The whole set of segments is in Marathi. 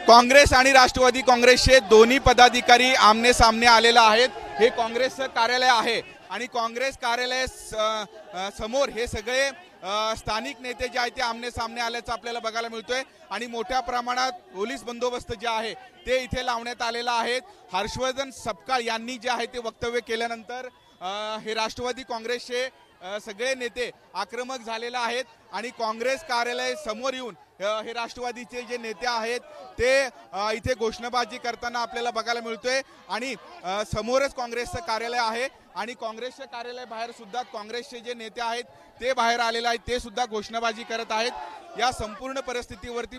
काँग्रेस आणि राष्ट्रवादी काँग्रेसचे दोन्ही पदाधिकारी आमने सामने आलेले आहेत। हे काँग्रेसचं कार्यालय आहे आणि काँग्रेस कार्यालय समोर हे सगळे स्थानिक नेते जे आहेत ते आमने सामने आल्याचं आपल्याला बघायला मिळतोय आणि मोठ्या प्रमाणात पोलीस बंदोबस्त जे आहे ते इथे लावण्यात आलेला आहे। हर्षवर्धन सपकाळ यांनी जे आहे ते वक्तव्य केल्यानंतर हे राष्ट्रवादी काँग्रेसचे सगळे नेते आक्रमक झालेले आहेत आणि काँग्रेस कार्यालय समोर येऊन हे राष्ट्रवादीचे जे नेते आहेत ते इथे घोषणाबाजी करताना आपल्याला बघायला मिळतोय आणि समोरच काँग्रेसचं कार्यालय आहे आणि काँग्रेसच्या कार्यालय बाहेर सुद्धा काँग्रेसचे जे नेते आहेत ते बाहेर आलेले आहेत, ते सुद्धा घोषणाबाजी करत आहेत। या संपूर्ण परिस्थितीवरती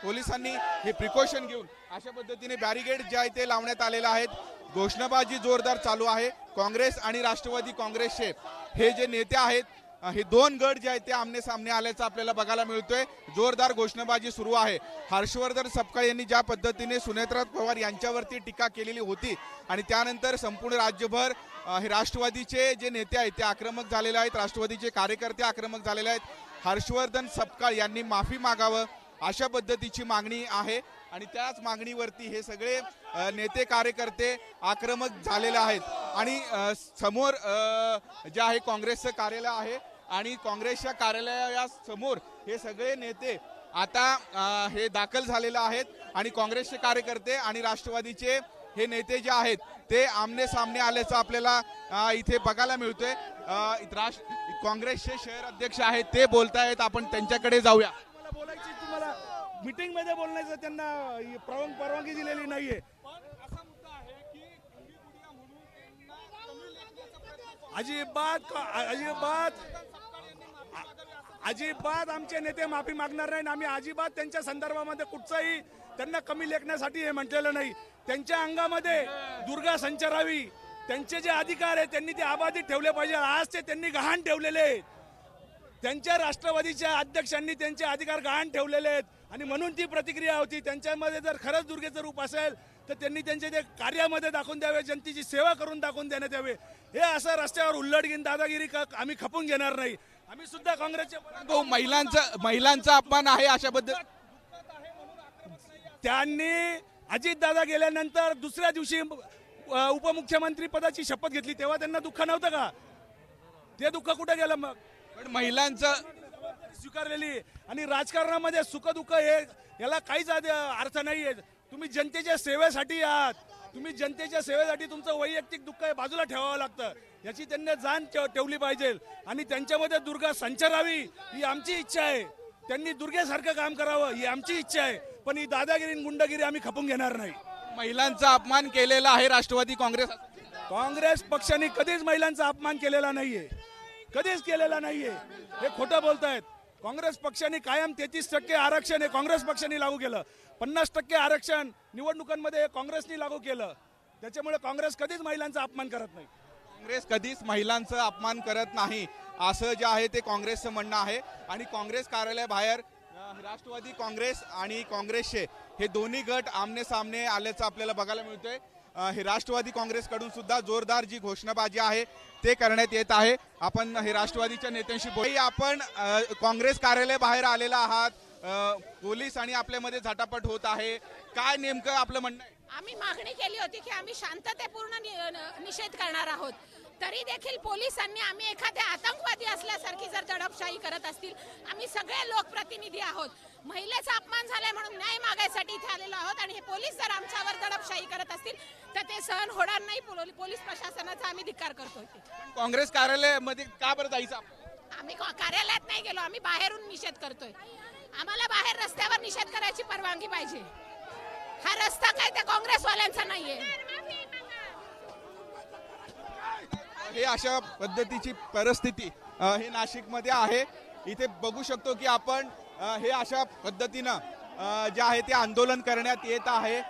पोलिसांनी हे प्रिकॉशन घेऊन अशा पद्धतीने बॅरिगेड जे आहे ते लावण्यात आलेले आहेत। घोषणाबाजी जोरदार चालू आहे। काँग्रेस आणि राष्ट्रवादी काँग्रेसचे हे जे नेते आहेत हे दोन गट जे आहेत ते आमने सामने आल्याचं आपल्याला बघायला मिळतोय। जोरदार घोषणाबाजी सुरू आहे। हर्षवर्धन सपकाळ यांनी ज्या पद्धतीने सुनेत्रा पवार यांच्यावरती टीका केलेली होती आणि त्यानंतर संपूर्ण राज्यभर हे राष्ट्रवादीचे जे नेते आहेत ते आक्रमक झालेले आहेत, राष्ट्रवादीचे कार्यकर्ते आक्रमक झालेले आहेत। हर्षवर्धन सपकाळ यांनी माफी मागावं अशा पद्धतीची मागणी आहे आणि त्याच मागणीवरती हे सगळे नेते कार्यकर्ते आक्रमक झालेले आहेत आणि समोर जे आहे काँग्रेसचं कार्यालय आहे आणि काँग्रेसच्या कार्यालयासमोर हे सगळे नेते आता हे दाखल झालेले आहेत आणि काँग्रेसचे कार्यकर्ते आणि राष्ट्रवादीचे हे नेते जे आहेत ते आमने सामने आल्याचं आपल्याला इथे बघायला मिळतोय। काँग्रेसचे शहर अध्यक्ष आहेत ते बोलतायत, आपण त्यांच्याकडे जाऊया। तुम्हाला मीटिंग मध्ये बोलण्याचं त्यांना परवानगी दिलेली नाहीये। अजिबात आमचे नेते माफी मागणार नाही। आम्ही अजिबात त्यांच्या संदर्भामध्ये कुठचाही त्यांना कमी लेखण्यासाठी हे म्हटलेलं नाही। त्यांच्या अंगामध्ये दुर्गा संचारावी, त्यांचे जे अधिकार आहेत त्यांनी ते अबाधित ठेवले पाहिजे। आज ते त्यांनी गहाण ठेवलेले आहेत, त्यांच्या राष्ट्रवादीच्या अध्यक्षांनी त्यांचे अधिकार गहाण ठेवलेले आहेत आणि म्हणून ती प्रतिक्रिया होती। त्यांच्यामध्ये जर खरंच दुर्गेचं रूप असेल तर त्यांनी त्यांचे ते कार्यामध्ये दाखवून द्यावे, जनतेची सेवा करून दाखवून देण्यात यावे। हे असं रस्त्यावर उल्लडगिन दादागिरी आम्ही खपून घेणार नाही। आम्ही सुद्धा काँग्रेसचे महिलांचा अपमान आहे अशा पद्धत त्यांनी अजितदादा गेल्यानंतर दुसऱ्या दिवशी उपमुख्यमंत्री पदाची शपथ घेतली तेव्हा त्यांना दुःख नव्हतं का? ते दुःख कुठे गेलं मग? पण महिलांचं स्वीकारलेली आणि राजकारणामध्ये सुख दुःख हे याला काहीच अर्थ नाहीये। तुम्ही जनतेच्या सेवेसाठी आहात, तुम्ही जनतेच्या सेवेसाठी तुमचं वैयक्तिक दुःख हे बाजूला ठेवावं लागतं, याची त्यांनी जाण ठेवली पाहिजे आणि त्यांच्यामध्ये दुर्गा संचारावी ही आमची इच्छा आहे। त्यांनी दुर्गेसारखं काम करावं ही आमची इच्छा आहे, पण ही दादागिरी गुंडागिरी आम्ही खपून घेणार नाही। महिलांचा अपमान केलेला आहे राष्ट्रवादी काँग्रेस पक्षाने कधीच महिलांचा अपमान केलेला नाहीये, कधीच केलेला नाहीये। हे खोटं बोलतायत। काँग्रेस पक्षाने कायम 33% आरक्षण हे काँग्रेस पक्षाने लागू केलं, 50% आरक्षण निवडणुकांमध्ये काँग्रेसने लागू केलं। त्याच्यामुळे काँग्रेस कधीच महिलांचा अपमान करत नाही। काँग्रेस कधीच महिलांचा अपमान करत नाही असं जे आहे ते काँग्रेसचं म्हणणं आहे आणि काँग्रेस कार्यालय बाहेर राष्ट्रवादी काँग्रेस आणि काँग्रेसचे हे दोन्ही गट आमने सामने आल्याचं आपल्याला बघायला मिळतंय। हे राष्ट्रवादी काँग्रेसकडून सुद्धा जोरदार जी घोषणाबाजी आहे ते करण्यात येत आहे। आपण हे राष्ट्रवादीच्या नेत्यांशी बोलूया। आपण काँग्रेस कार्यालय बाहेर आलेला आहात, पोलीस आणि आपल्यामध्ये झटापट होत आहे, काय नेमकं आपलं म्हणणं आहे? आम्ही मागणी केली होती की आम्ही शांततेपूर्ण निषेध करणार आहोत, तरी देखील पोलिसांनी आम्ही एखाद्या आतंकवादी असल्यासारखी जर दडपशाही करत असतील, आम्ही सगळे लोकप्रतिनिधी आहोत, महिलेचा अपमान झालाय म्हणून न्याय मागायसाठी इथे आलेलो आहोत आणि हे पोलीस जर आमच्यावर दडपशाही करत असतील तर ते सहन होणार नाही। पोलीस प्रशासनाचा आम्ही धिक्कार करतोय। काँग्रेस कार्यालयामध्ये का बरं जायचं? आम्ही कार्यालयात नाही गेलो, आम्ही बाहेरून निषेध करतोय। आम्हाला बाहेर रस्त्यावर निषेध करायची परवानगी पाहिजे। हा रस्ता काय त्या काँग्रेसवाल्यांचा नाहीये। हे अशा पद्धतीची परिस्थिती हे नाशिकमध्ये आहे। इथे बघू शकतो की आपण हे अशा पद्धतीनं जे आहे ते आंदोलन करण्यात येत आहे।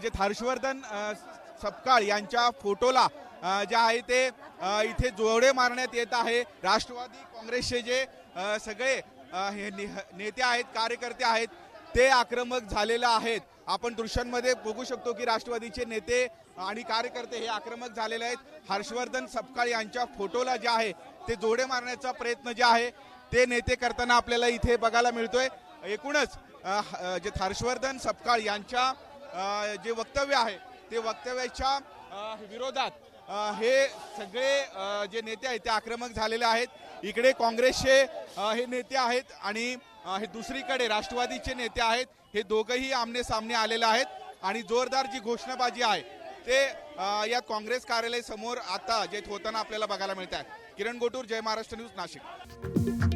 जे हर्षवर्धन सपकाळ यांच्या फोटोला जे आहे ते इथे जोडे मारण्यात येत आहे। राष्ट्रवादी काँग्रेसचे जे सगळे नेते आहेत, कार्यकर्ते आहेत ते आक्रमक झालेले आहेत। आपण दृश्यांमध्ये बघू शकतो की राष्ट्रवादीचे नेते आणि कार्यकर्ते हे आक्रमक झालेले आहेत। हर्षवर्धन सपकाळ यांच्या फोटोला जे आहे ते जोडे मारण्याचा प्रयत्न जे आहे ते नेते करताना आपल्याला इथे बघायला मिळतोय। एकूणच जे हर्षवर्धन सपकाळ यांच्या जे वक्तव्य आहे ते वक्तव्याच्या विरोधात हे सगळे जे नेते आहेत ते आक्रमक झालेले आहेत। इकडे काँग्रेसचे हे नेते आहेत आणि हे दुसरीकडे राष्ट्रवादीचे नेते आहेत, हे दोघंही आमने सामने आलेले आहेत आणि जोरदार जी घोषणाबाजी आहे ते या काँग्रेस कार्यालय समोर आता जे होताना आपल्याला बघायला मिळत आहे। किरण गोटूर, जय महाराष्ट्र न्यूज, नाशिक।